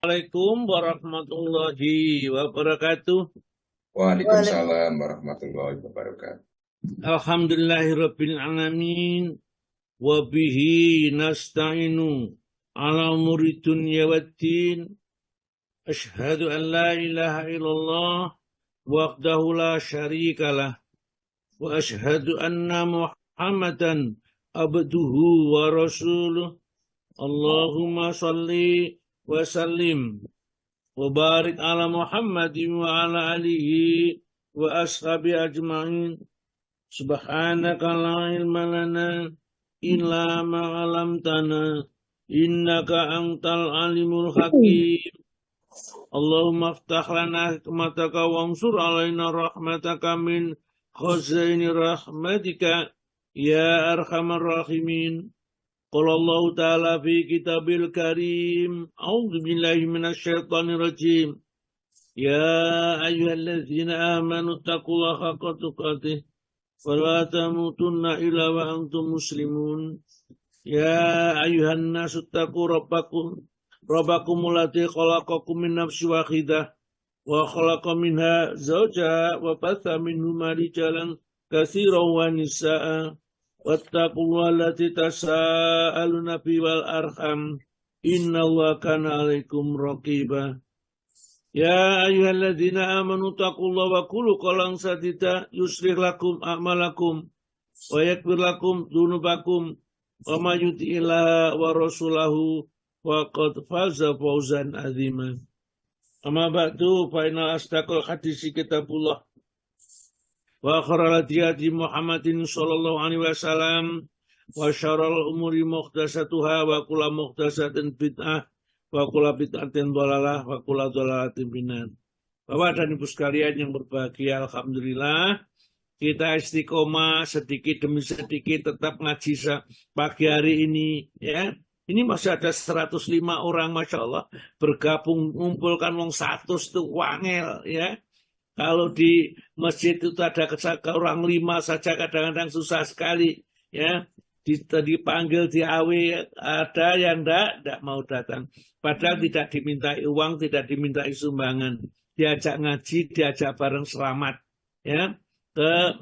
Assalamualaikum warahmatullahi wabarakatuh. Waalaikumsalam warahmatullahi wabarakatuh. Alhamdulillahirabbil alamin wa bihi nasta'inu ala umuri dunya waddin. Asyhadu an la ilaha illallah wahdahu la syarikalah wa asyhadu anna Muhammadan abduhu wa rasuluh. Allahumma shalli wa sallim wa barik ala Muhammadin wa ala alihi wa ashabi ajma'in. Subhanaka la ilma lana illa ma 'allamtana innaka antal alimul hakim. Allahumma aftah lana hikmataka wansur alaina rahmataka min khazaini rahmatika ya arhamar rahimin. Qala Allah ta'ala fi kitabil karim. A'udzu billahi minasyaitonir rajim. Ya ayyuhalladzina amanu taqullaha haqqa tuqatih wa la tamutunna illa wa antum muslimun. Ya ayyuhan nasu taqu rabbakum allati khalaqakum min nafsin wahidah wa khalaqa minha zawjaha wa batha minhuma rijalan katsiran wa nisaa'a wattaqullaha allati tasaaluna bihi wal arham innallaha kana 'alaikum raqiba. Ya ayyuhalladzina amanu taqullaha wa qulu qawlan sadida yuslih lakum a'malakum wa yaghfir lakum dzunubakum wa may yuti'illaha wa rasulahu faqad faza fawzan 'azima. Amma ba'du fa inna asdaqal hadisi kitabullah wa khairal hadi Muhammadin sallallahu alaihi wasallam wa syarrul umuri muhdatsatuha wa kullu muhdatsatin bid'ah wa kullu bid'atin dhalalah wa kullu dhalalatin finnar. Bapak dan Ibu sekalian yang berbahagia, alhamdulillah kita istiqomah sedikit demi sedikit tetap ngaji pagi hari ini ya. Ini masih ada 105 orang, Masya Allah, bergabung, mengumpulkan wong 100 itu wangel ya. Kalau di masjid itu ada orang 5 saja kadang-kadang susah sekali ya. Dipanggil di AW ada yang enggak mau datang. Padahal tidak dimintai uang, tidak dimintai sumbangan. Diajak ngaji, diajak bareng selamat ya,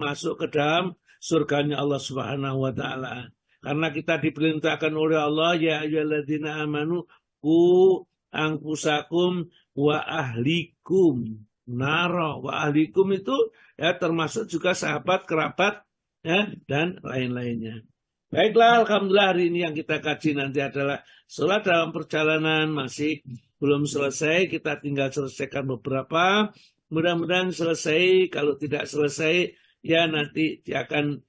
masuk ke dalam surganya Allah Subhanahu wa taala. Karena kita diperintahkan oleh Allah, ya ayyuhalladzina amanu qu anfusakum wa ahlikum naro. Wa ahlikum itu ya termasuk juga sahabat, kerabat ya dan lain-lainnya. Baiklah, alhamdulillah hari ini yang kita kaji nanti adalah sholat dalam perjalanan, masih belum selesai, kita tinggal selesaikan beberapa. Mudah-mudahan selesai, kalau tidak selesai ya nanti akan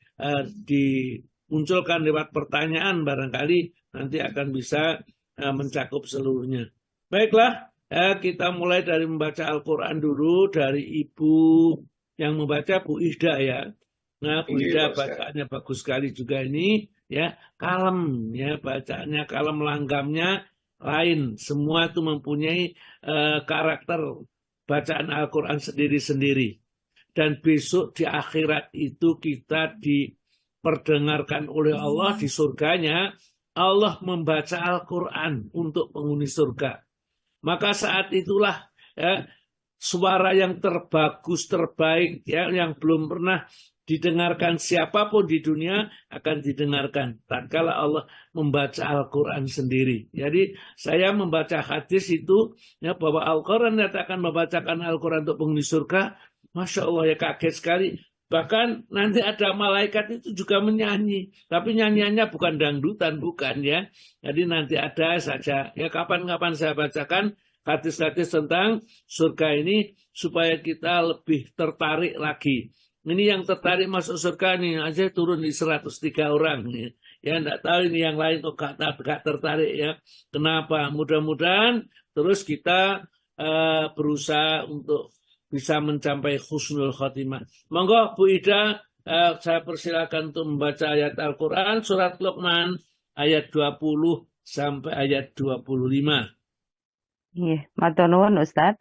dimunculkan lewat pertanyaan, barangkali nanti akan bisa mencakup seluruhnya. Baiklah, kita mulai dari membaca Al-Quran dulu, dari Ibu yang membaca, Bu Ida ya. Nah, Bu Ida bacaannya bagus sekali juga ini, ya, kalem, ya, bacaannya kalem, langgamnya lain. Semua itu mempunyai karakter bacaan Al-Quran sendiri-sendiri. Dan besok di akhirat itu kita diperdengarkan oleh Allah di surganya, Allah membaca Al-Quran untuk penghuni surga. Maka saat itulah ya, suara yang terbagus, terbaik, ya, yang belum pernah didengarkan siapapun di dunia akan didengarkan tatkala Allah membaca Al-Quran sendiri. Jadi saya membaca hadis itu ya, bahwa Al-Quran akan membacakan Al-Quran untuk penghuni surga. Masya Allah ya, kaget sekali. Bahkan nanti ada malaikat itu juga menyanyi, tapi nyanyiannya bukan dangdutan, bukan ya. Jadi nanti ada saja ya, kapan-kapan saya bacakan hadis-hadis tentang surga ini supaya kita lebih tertarik lagi. Ini yang tertarik masuk surga nih aja turun di 103 orang nih. Ya enggak tahu ini yang lain kok gak tertarik ya. Kenapa? Mudah-mudahan terus kita berusaha untuk bisa mencapai husnul khotimah. Monggo Bu Ida, saya persilakan untuk membaca ayat Al-Quran surat Luqman ayat 20 sampai ayat 25. Iya, matur nuwun Ustaz.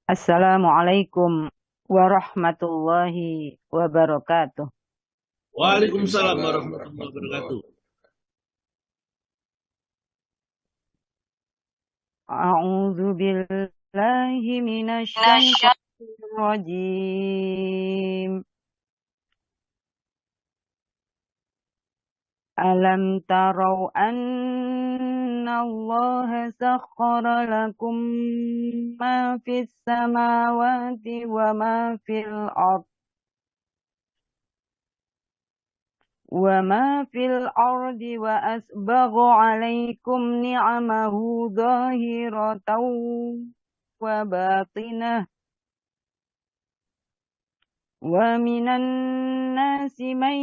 Assalamualaikum warahmatullahi wabarakatuh. Waalaikumsalam warahmatullahi wabarakatuh. A'udzu billahi minasyaitonir rajim. Alam tarau anna Allah sakhkhara lakum ma fis samawati wa ma fil ard wa asbagha 'alaikum ni'amahu dhahiratan wa batinah wa minan nasi man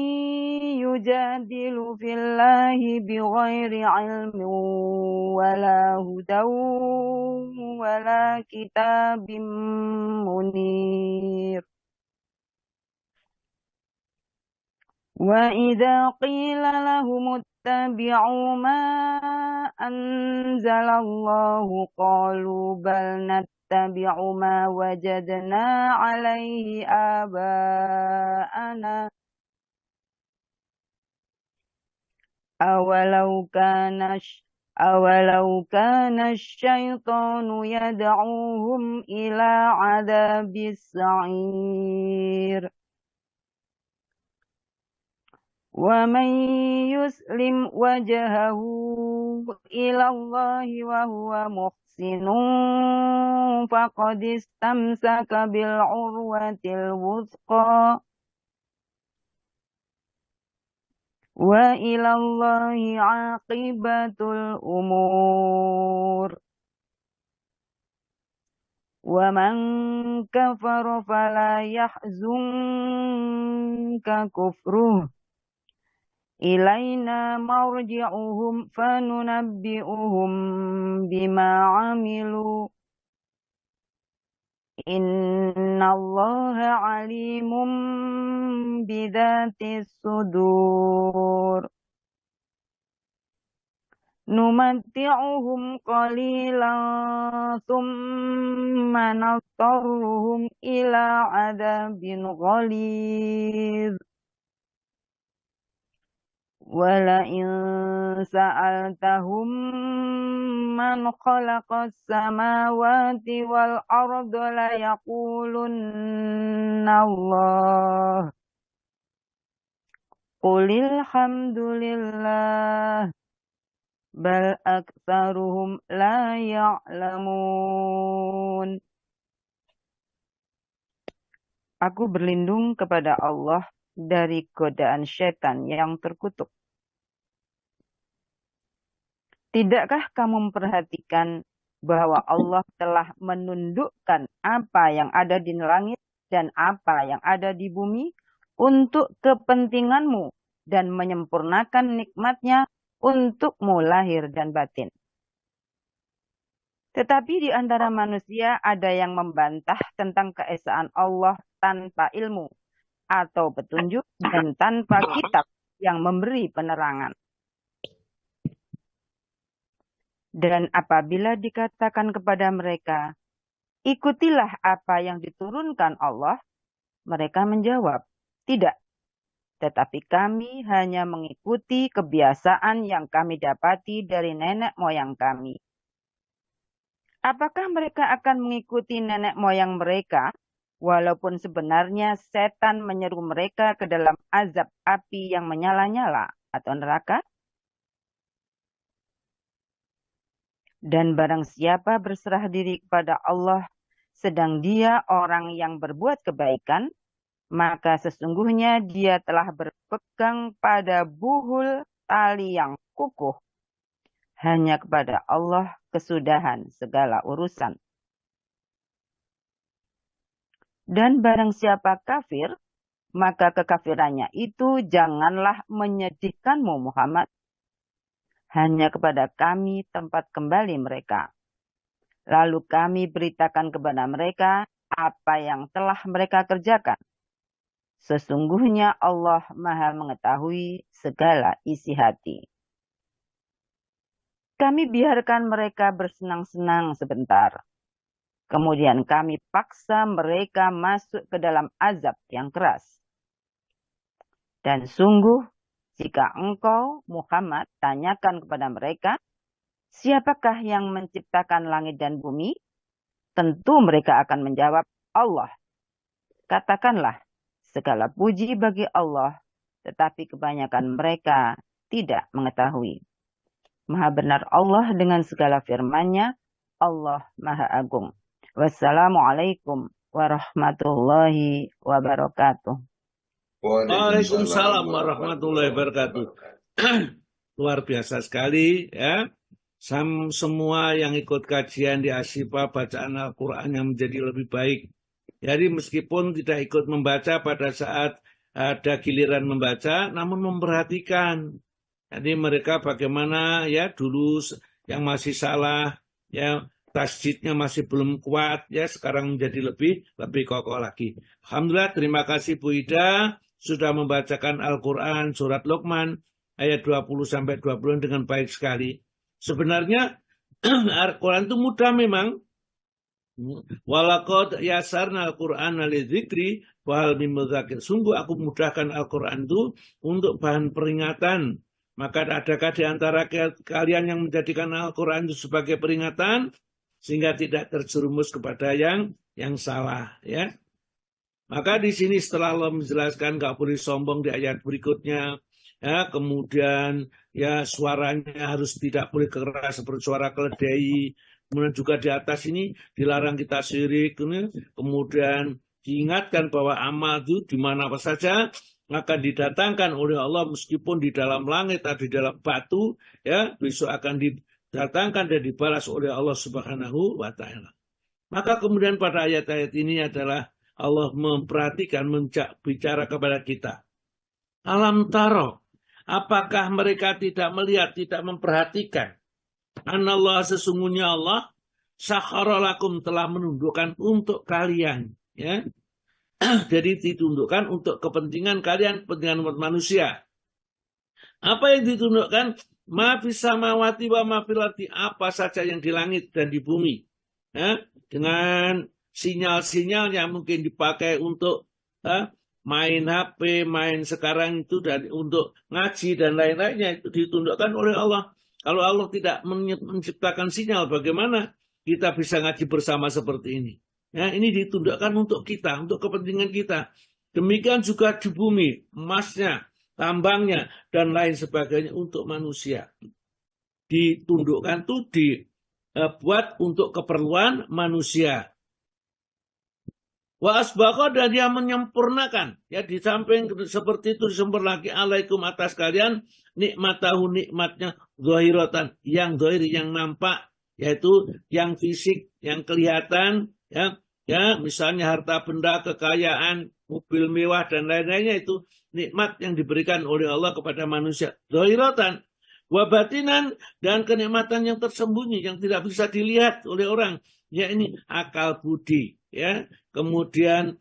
yujadilu fillahi bighairi ilmin wala hudaw wala kitabim munir. Wa idza qila lahum ittabi'u ma anzalallahu qalu bal nattabi'u ma wajadna 'alaihi aba'ana awalau kana asyaitanu yad'uhum ila 'adabis sa'ir. Wa man yuslim wajhahu ila Allahi wa huwa muhsinun faqad istamsaka bil urwatil wuthqa wa ila Allahi aqibatul umur. Wa man kafara fala yahzunka kufruh ilaina marji'uhum fanunabbi'uhum bima 'amilu innallaha 'alimun bidzatis sudur. Numatti'uhum qalilan thumma natarruhum ila 'adabin ghalidz. Wala in sa'altahum man khalaqas samawati wal arda la yaqulunna Allah. Qulil hamdulillah bal aktsaruhum la ya'lamun. Aku berlindung kepada Allah dari godaan syaitan yang terkutuk. Tidakkah kamu memperhatikan bahwa Allah telah menundukkan apa yang ada di langit dan apa yang ada di bumi untuk kepentinganmu dan menyempurnakan nikmatnya untukmu lahir dan batin. Tetapi di antara manusia ada yang membantah tentang keesaan Allah tanpa ilmu atau petunjuk dan tanpa kitab yang memberi penerangan. Dan apabila dikatakan kepada mereka, ikutilah apa yang diturunkan Allah, mereka menjawab, tidak. Tetapi kami hanya mengikuti kebiasaan yang kami dapati dari nenek moyang kami. Apakah mereka akan mengikuti nenek moyang mereka, walaupun sebenarnya setan menyeru mereka ke dalam azab api yang menyala-nyala atau neraka? Dan barang siapa berserah diri kepada Allah, sedang dia orang yang berbuat kebaikan, maka sesungguhnya dia telah berpegang pada buhul tali yang kukuh. Hanya kepada Allah kesudahan segala urusan. Dan barang siapa kafir, maka kekafirannya itu janganlah menyedihkanmu Muhammad. Hanya kepada kami tempat kembali mereka. Lalu kami beritakan kepada mereka apa yang telah mereka kerjakan. Sesungguhnya Allah Maha mengetahui segala isi hati. Kami biarkan mereka bersenang-senang sebentar. Kemudian kami paksa mereka masuk ke dalam azab yang keras. Dan sungguh, jika engkau, Muhammad, tanyakan kepada mereka, siapakah yang menciptakan langit dan bumi? Tentu mereka akan menjawab, Allah. Katakanlah, segala puji bagi Allah, tetapi kebanyakan mereka tidak mengetahui. Maha benar Allah dengan segala firman-Nya, Allah Maha Agung. Wassalamualaikum warahmatullahi wabarakatuh. Waalaikumsalam warahmatullahi wabarakatuh. Luar biasa sekali ya. Semua yang ikut kajian di Asyifa bacaan Al-Quran yang menjadi lebih baik. Jadi meskipun tidak ikut membaca pada saat ada giliran membaca, namun memperhatikan. Jadi mereka bagaimana ya dulu yang masih salah, ya tasjidnya masih belum kuat, ya sekarang menjadi lebih kokoh lagi. Alhamdulillah, terima kasih Bu Ida sudah membacakan Al-Quran surat Luqman ayat 20-20 dengan baik sekali. Sebenarnya Al-Quran itu mudah memang. Walaqad yasarna Al-Qur'ana lidzikri wa hal min mudzakir. Sungguh aku mudahkan Al-Qur'an itu untuk bahan peringatan. Maka adakah di antara kalian yang menjadikan Al-Qur'an itu sebagai peringatan sehingga tidak terjerumus kepada yang salah, ya. Maka di sini setelah Allah menjelaskan enggak boleh sombong di ayat berikutnya, ya, kemudian ya suaranya harus tidak boleh keras seperti suara keledai. Kemudian juga di atas ini dilarang kita syirik, kemudian diingatkan bahwa amal itu di mana saja akan didatangkan oleh Allah meskipun di dalam langit atau di dalam batu, ya besok akan didatangkan dan dibalas oleh Allah Subhanahu wa taala. Maka kemudian pada ayat-ayat ini adalah Allah memperhatikan, bicara kepada kita. Alam taro, apakah mereka tidak melihat, tidak memperhatikan? Anallah, sesungguhnya Allah sakhara lakum, telah menundukkan untuk kalian, ya. Jadi ditundukkan untuk kepentingan kalian, kepentingan umat manusia. Apa yang ditundukkan? Ma fis samawati wa ma fil ardi, apa saja yang di langit dan di bumi, ya. Dengan sinyal-sinyal yang mungkin dipakai untuk main HP, main sekarang itu, dan untuk ngaji dan lain-lainnya itu ditundukkan oleh Allah. Kalau Allah tidak menciptakan sinyal, bagaimana kita bisa ngaji bersama seperti ini? Ya, ini ditundukkan untuk kita, untuk kepentingan kita. Demikian juga di bumi, emasnya, tambangnya, dan lain sebagainya untuk manusia. Ditundukkan itu dibuat untuk keperluan manusia. Wa asbaqa, dan dia menyempurnakan, ya di samping seperti itu disempurnakan lagi alaikum atas kalian nikmatahu, nikmatnya zahiratan, yang zahir, yang nampak, yaitu yang fisik, yang kelihatan, ya misalnya harta benda, kekayaan, mobil mewah dan lain-lainnya, itu nikmat yang diberikan oleh Allah kepada manusia, zahiratan. Wa batinan, dan kenikmatan yang tersembunyi yang tidak bisa dilihat oleh orang, ya ini akal budi, ya, kemudian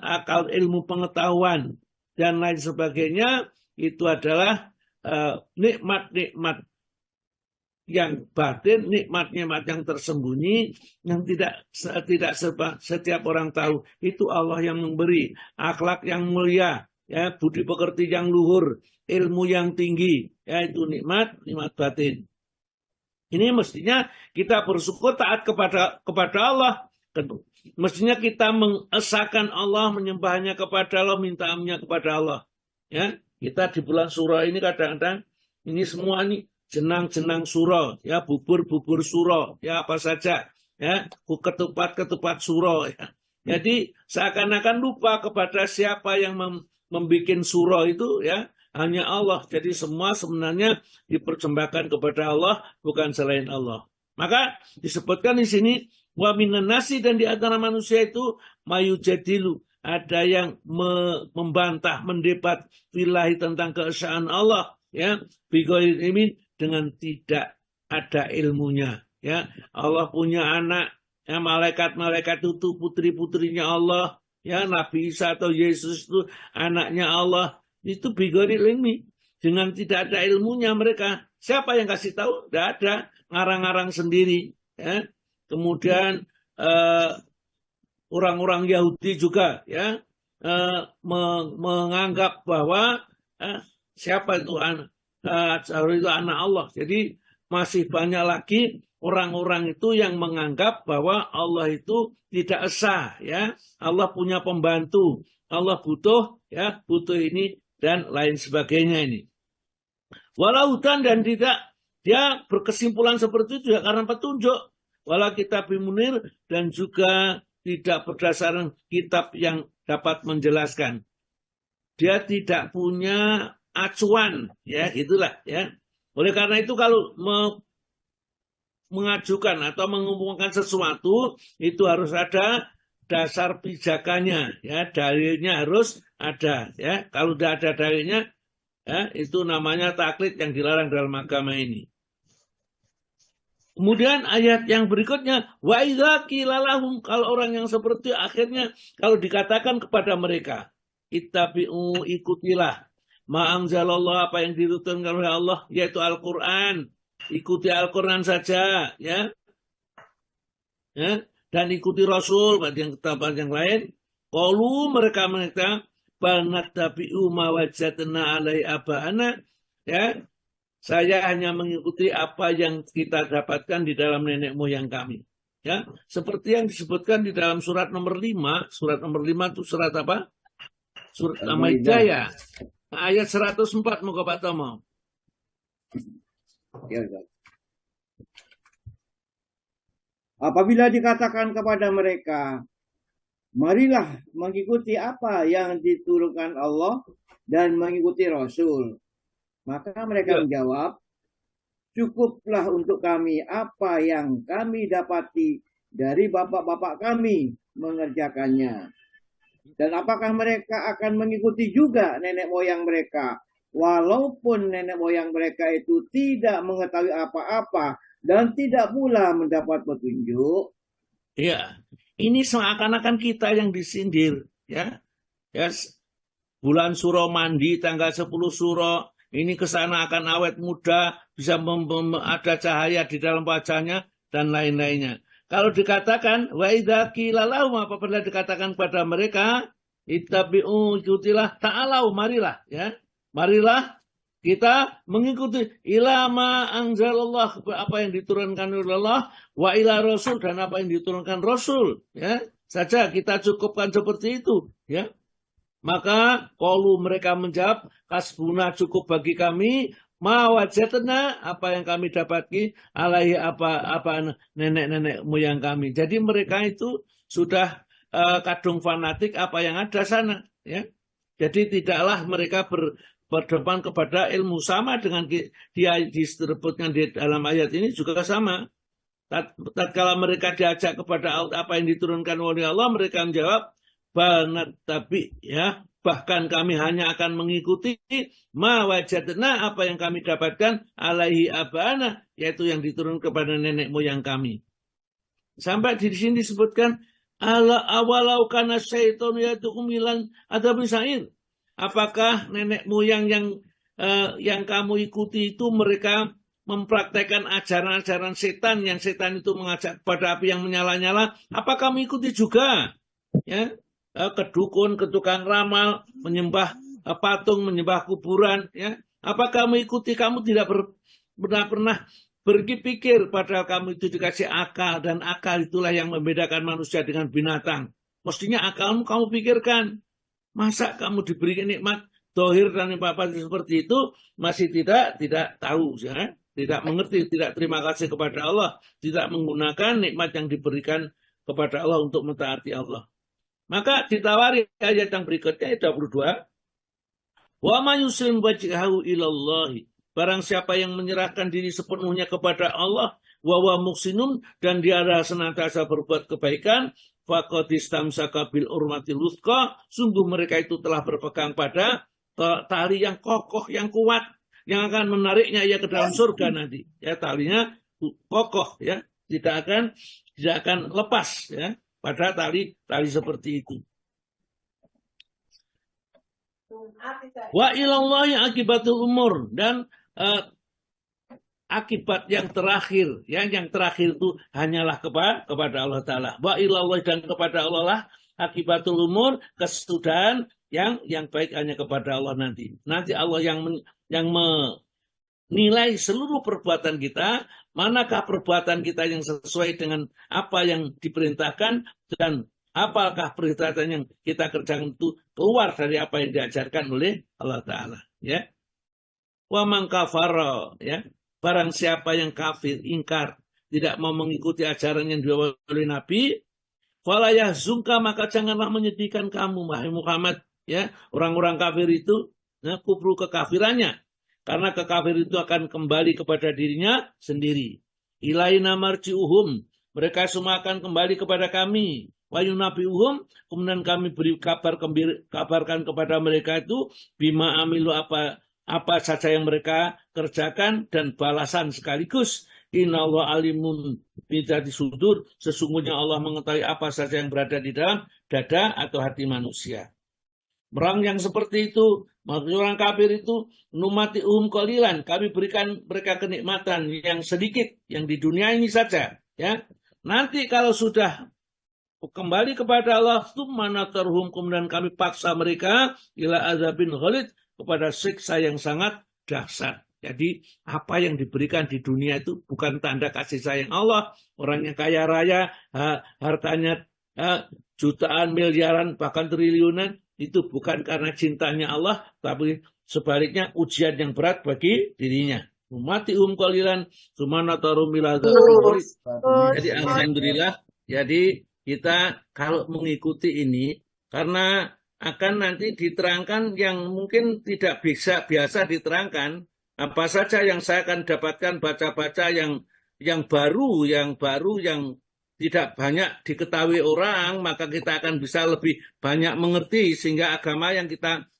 akal ilmu pengetahuan dan lain sebagainya, itu adalah nikmat-nikmat yang batin, nikmat-nikmat yang tersembunyi yang tidak setiap orang tahu. Itu Allah yang memberi akhlak yang mulia, ya, budi pekerti yang luhur, ilmu yang tinggi, yaitu nikmat batin. Ini mestinya kita bersyukur, taat kepada Allah. Mestinya kita mengesahkan Allah, menyembahnya kepada Allah, mintaannya kepada Allah. Ya, kita di bulan surah ini kadang-kadang ini semua ini jenang-jenang surah, ya, bubur-bubur surah, ya apa saja, ya, ketupat surah. Ya. Jadi seakan-akan lupa kepada siapa yang membuat surah itu, ya. Hanya Allah. Jadi semua sebenarnya dipersembahkan kepada Allah, bukan selain Allah. Maka disebutkan di sini wa minan nasi, dan di antara manusia itu mayujadilu, ada yang membantah, mendebat fillahi, tentang keesaan Allah, ya, bighairil ilmin, dengan tidak ada ilmunya, ya. Allah punya anak, ya, malaikat-malaikat itu putri-putrinya Allah, ya, Nabi Isa atau Yesus itu anaknya Allah. Itu bighairil ilmi, dengan tidak ada ilmunya mereka. Siapa yang kasih tahu? Tidak ada, ngarang-ngarang sendiri, ya. Kemudian orang-orang Yahudi juga, ya, menganggap bahwa siapa itu anak Allah. Jadi masih banyak lagi orang-orang itu yang menganggap bahwa Allah itu tidak esa, ya. Allah punya pembantu, Allah butuh, ya, butuh ini dan lain sebagainya ini. Walautan dan tidak dia berkesimpulan seperti itu ya karena petunjuk. Walau kitab munir dan juga tidak berdasarkan kitab yang dapat menjelaskan. Dia tidak punya acuan, ya itulah ya. Oleh karena itu kalau mengajukan atau mengumumkan sesuatu itu harus ada dasar pijakannya, ya dalilnya harus ada, ya. Kalau tidak ada dalilnya, ya itu namanya taklid yang dilarang dalam agama ini. Kemudian ayat yang berikutnya, wa idza qila lahum, kalau orang yang seperti akhirnya kalau dikatakan kepada mereka, ittabi'u, ikutilah ma anzalallah, apa yang diturunkan oleh Allah yaitu Al-Qur'an. Ikuti Al-Qur'an saja, ya. Ya, dan ikuti Rasul pada yang tempat yang lain. Qalu, mereka bal nattabi'u ma wajadna alai aba'ana, ya. Saya hanya mengikuti apa yang kita dapatkan di dalam nenek moyang kami. Ya, seperti yang disebutkan di dalam surat nomor 5. Surat nomor 5 itu surat apa? Surat Al-Maidah, ya. Ayat 104, moga Pak Tomo. Ya, ya. Apabila dikatakan kepada mereka, marilah mengikuti apa yang diturunkan Allah dan mengikuti Rasul. Maka mereka menjawab, cukuplah untuk kami apa yang kami dapati dari bapak-bapak kami mengerjakannya. Dan apakah mereka akan mengikuti juga nenek moyang mereka, walaupun nenek moyang mereka itu tidak mengetahui apa-apa dan tidak pula mendapat petunjuk? Ya, ini seakan-akan kita yang disindir, ya. Ya, bulan Suro mandi tanggal 10 Suro, ini kesana akan awet muda, bisa ada cahaya di dalam wajahnya dan lain-lainnya. Kalau dikatakan wa idza qila lahum, apabila dikatakan pada mereka, ittabi'u, ikutilah, ta'alau, marilah, ya. Marilah kita mengikuti ilama anzalallah, apa yang diturunkan oleh Allah, wa ila Rasul, dan apa yang diturunkan Rasul, ya. Saja kita cukupkan seperti itu, ya. Maka qalu, mereka menjawab, kasbuna, cukup bagi kami, ma wajadna, apa yang kami dapati, alaihi, apa nenek-nenek moyang kami. Jadi mereka itu sudah kadung fanatik apa yang ada sana, ya. Jadi tidaklah mereka berdepan kepada ilmu, sama dengan dia disebutkan di dalam ayat ini juga sama. Tatkala mereka diajak kepada apa yang diturunkan oleh Allah, mereka menjawab, banat, tapi, ya, bahkan kami hanya akan mengikuti ma wajadna, apa yang kami dapatkan, alaihi abana, yaitu yang diturunkan kepada nenek moyang kami. Sampai di sini disebutkan ala awalau kana syaiton yatukum milan adabin sa'ir. Apakah nenek moyang yang kamu ikuti itu mereka mempraktekkan ajaran-ajaran setan, yang setan itu mengajak kepada api yang menyala-nyala? Apa kamu ikuti juga? Ya, ke dukun, ke tukang ramal, menyembah patung, menyembah kuburan, ya. Apa kamu ikuti? Kamu tidak pernah berpikir, padahal kamu itu dikasih akal, dan akal itulah yang membedakan manusia dengan binatang. Mestinya akalmu kamu pikirkan. Masa kamu diberi nikmat dohir dan apa seperti itu masih tidak tahu, ya? Tidak mengerti, tidak terima kasih kepada Allah, tidak menggunakan nikmat yang diberikan kepada Allah untuk mentaati Allah. Maka ditawari ayat yang berikutnya, ayat 22. Wa ma yuslim wajhahu ilallahi. Barang siapa yang menyerahkan diri sepenuhnya kepada Allah, wa wa muhsinun, dan dia adalah senantiasa berbuat kebaikan, faqad istamsaka bil urmatil wuthqa, sungguh mereka itu telah berpegang pada tali yang kokoh, yang kuat, yang akan menariknya ia ke dalam surga nanti. Ya, talinya kokoh, ya, tidak akan lepas, ya, pada tali seperti itu. Wa ilallahi akibatul umur, dan akibat yang terakhir, yang terakhir itu hanyalah kepada Allah Ta'ala. Wa ilallahi, dan kepada Allah lah akibatul umur, kesudahan yang baik hanya kepada Allah nanti. Nanti Allah yang nilai seluruh perbuatan kita, manakah perbuatan kita yang sesuai dengan apa yang diperintahkan dan apakah perintah yang kita kerjakan itu keluar dari apa yang diajarkan oleh Allah Ta'ala. Ya. Wa man kafara, ya. Barang siapa yang kafir, ingkar, tidak mau mengikuti ajaran yang dibawa oleh Nabi, fala yahzunka, maka janganlah menyedihkan kamu, wahai Muhammad. Ya. Orang-orang kafir itu, ya, kufru kekafirannya. Karena kekafir itu akan kembali kepada dirinya sendiri. Ilaina marji'uhum, mereka semua akan kembali kepada kami. Wa yunabi'uhum, kemudian kami beri kabarkan kepada mereka itu bima amilu, apa saja yang mereka kerjakan dan balasan sekaligus. Innallaha alimun bidati sudur, sesungguhnya Allah mengetahui apa saja yang berada di dalam dada atau hati manusia. Orang yang seperti itu, orang kafir itu, numati qalilan, kami berikan mereka kenikmatan yang sedikit, yang di dunia ini saja. Ya, nanti kalau sudah kembali kepada Allah, tsumma tarhum, kemudian kami paksa mereka ila azabin ghalid, kepada siksa yang sangat dahsyat. Jadi apa yang diberikan di dunia itu bukan tanda kasih sayang Allah. Orang yang kaya raya, hartanya jutaan, miliaran, bahkan triliunan, itu bukan karena cintanya Allah, tapi sebaliknya ujian yang berat bagi dirinya. Mati qalilan, tsumma tarum ila azabin ghalid. Jadi alhamdulillah, jadi kita kalau mengikuti ini, karena akan nanti diterangkan yang mungkin tidak bisa biasa diterangkan, apa saja yang saya akan dapatkan baca-baca yang baru, yang tidak banyak diketahui orang, maka kita akan bisa lebih banyak mengerti, sehingga agama yang kita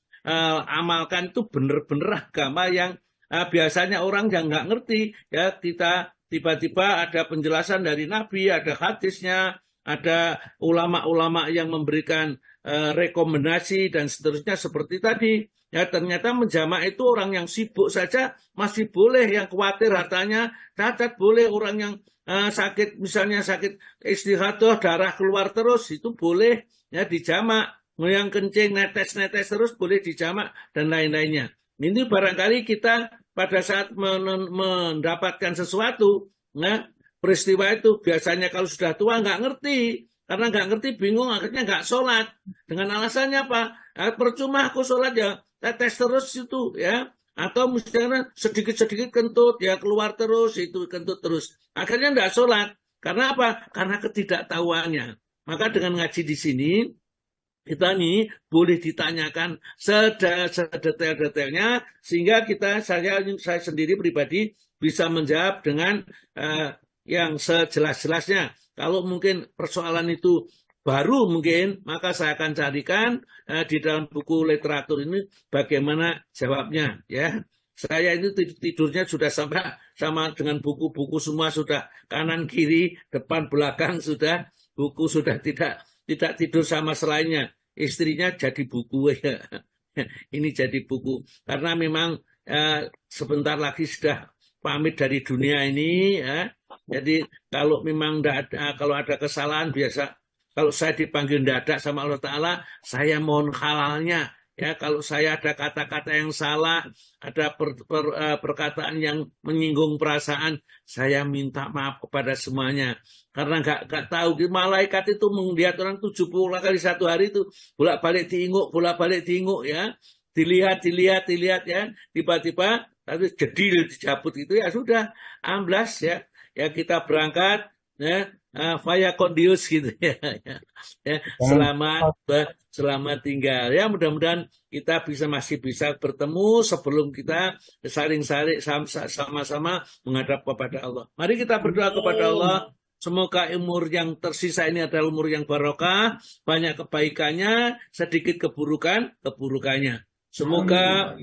amalkan itu benar-benar agama yang biasanya orang yang nggak ngerti. Ya, kita tiba-tiba ada penjelasan dari Nabi, ada hadisnya, ada ulama-ulama yang memberikan rekomendasi dan seterusnya seperti tadi. Ya, ternyata menjamak itu orang yang sibuk saja masih boleh, yang khawatir hartanya cacat boleh, orang yang sakit, misalnya sakit istihadah, darah keluar terus, itu boleh ya dijamak. Yang kencing, netes-netes terus boleh dijamak dan lain-lainnya. Ini barangkali kita pada saat mendapatkan sesuatu, nah, peristiwa itu biasanya kalau sudah tua nggak ngerti. Karena nggak ngerti, bingung, akhirnya nggak sholat. Dengan alasannya apa? Percuma aku sholat ya, tetes terus itu ya. Atau misalnya sedikit-sedikit kentut, ya keluar terus, itu kentut terus. Akhirnya nggak sholat. Karena apa? Karena ketidaktahuannya. Maka dengan ngaji di sini, kita nih boleh ditanyakan sedetail-detailnya, sehingga saya sendiri pribadi bisa menjawab dengan yang sejelas-jelasnya. Kalau mungkin persoalan itu baru mungkin, maka saya akan carikan di dalam buku literatur ini bagaimana jawabnya. Ya, saya itu tidurnya sudah sama dengan buku-buku semua, sudah kanan kiri depan belakang, sudah buku, sudah tidak tidur sama selainnya. Istrinya jadi buku ya. Ini jadi buku karena memang sebentar lagi sudah pamit dari dunia ini ya. Jadi kalau memang kalau ada kesalahan, biasa kalau saya dipanggil dadak sama Allah Ta'ala, saya mohon halalnya. Ya, kalau saya ada kata-kata yang salah, ada perkataan yang menyinggung perasaan, saya minta maaf kepada semuanya. Karena nggak tahu, malaikat itu melihat orang 70 kali satu hari itu bolak-balik diinguk ya. Dilihat ya, tiba-tiba tapi jedil dicabut itu, ya sudah amblas ya. Ya kita berangkat ya, via kondius gitu ya. Selamat tinggal ya, mudah-mudahan kita masih bisa bertemu sebelum kita saling-saling sama-sama menghadap kepada Allah. Mari kita berdoa kepada Allah, semoga umur yang tersisa ini adalah umur yang barokah, banyak kebaikannya, sedikit keburukannya. Semoga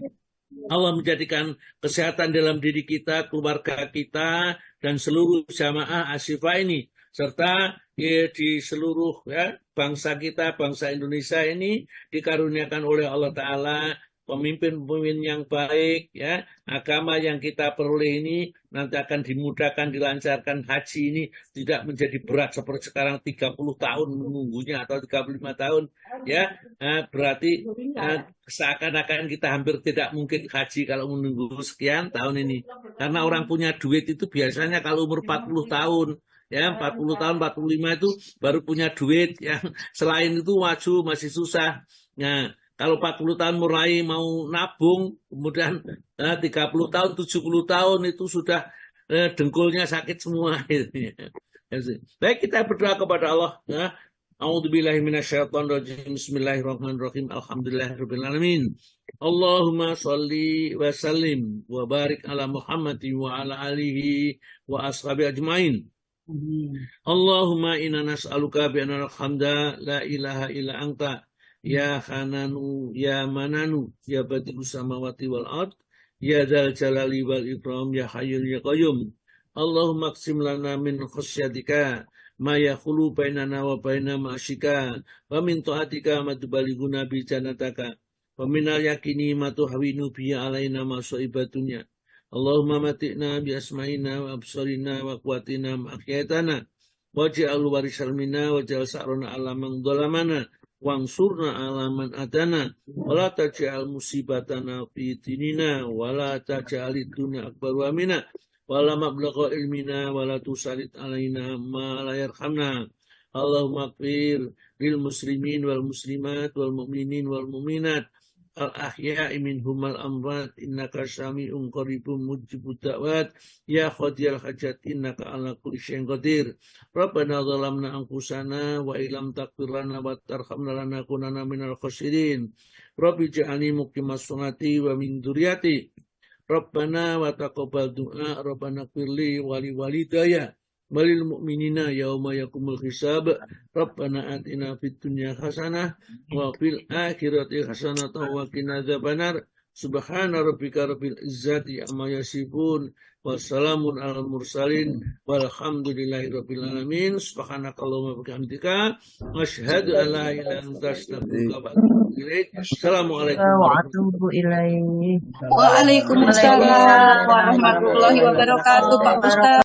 Allah menjadikan kesehatan dalam diri kita, keluarga kita, dan seluruh jamaah Asyifa ini, serta di seluruh ya, bangsa kita, bangsa Indonesia ini dikaruniakan oleh Allah Ta'ala pemimpin-pemimpin yang baik, ya. Agama yang kita peroleh ini nanti akan dimudahkan, dilancarkan. Haji ini tidak menjadi berat seperti sekarang 30 tahun menunggunya atau 35 tahun, ya. Berarti seakan-akan kita hampir tidak mungkin haji kalau menunggu sekian tahun ini. Karena orang punya duit itu biasanya kalau umur 40 tahun, ya 40 tahun, 45 itu baru punya duit. Yang selain itu maju masih susah. Nah, kalau 40 tahun mulai mau nabung, kemudian 30 tahun, 70 tahun itu sudah dengkulnya sakit semua. Baik, kita berdoa kepada Allah. Ya. A'udzubillahi minasyaitonirrajim. Bismillahirrahmanirrahim. Alhamdulillahirabbil alamin. Allahumma shalli wa sallim wa barik ala Muhammadin wa ala alihi wa ashabi ajmain. Allahumma inna nas'aluka bi anna al-hamda la ilaha illa anta ya Hananu ya Mananu ya Badi'us samawati wal ard ya dzal jalali wal ikram ya hayyul ya qayyum. Allahumma qsim lana min khasyatika ma yahulu bainana wa baina ma'asyika wa min ta'atika ma tubalighuna bi jannataka wa min al-yaqini ma tuhawinu bi alaina masaibatuna. Allahumma mati'na bi asma'ina wa absarina wa quwatina ma ahyaytana waj'al warisal minna waj'al sa'rana ala man dhalamana wansurna ala man adana wala taj'al musibatana fi dinina wala taj'al ad-dunya akbar amina wala mablagha ilmina wala tusallit alaina ma la yarhamna. Allahumma ighfir lil muslimin wal muslimat wal mu'minin wal mu'minat al-ahya'i minhum al-amwat innaka sami'un qaribun mujibud da'wat ya qadiyal hajat innaka ala kulli syai'in qadir. Rabbana zalamna anfusana wa illam taghfir lana wa tarhamna lanakunanna minal khasirin. Rabbi ij'alni muqimas sholati wa min dzurriyyati. Rabbana wa taqabbal du'a. Rabbana ighfirli wa li walidayya walil mu'minina yauma yaqumul hisab. Rabbana atina fid dunya hasanah wa fil akhirati hasanah wa qina adzabannar. Subhana rabbika rabbil izzati amma yasifun wa salamun alal mursalin walhamdulillahi rabbil alamin. Subhanakallahumma wa bihamdika asyhadu an la ilaha illa anta astaghfiruka wa atubu ilaik. Assalamualaikum warahmatullahi wabarakatuh. Waalaikumsalam warahmatullahi wabarakatuh, Pak Ustaz.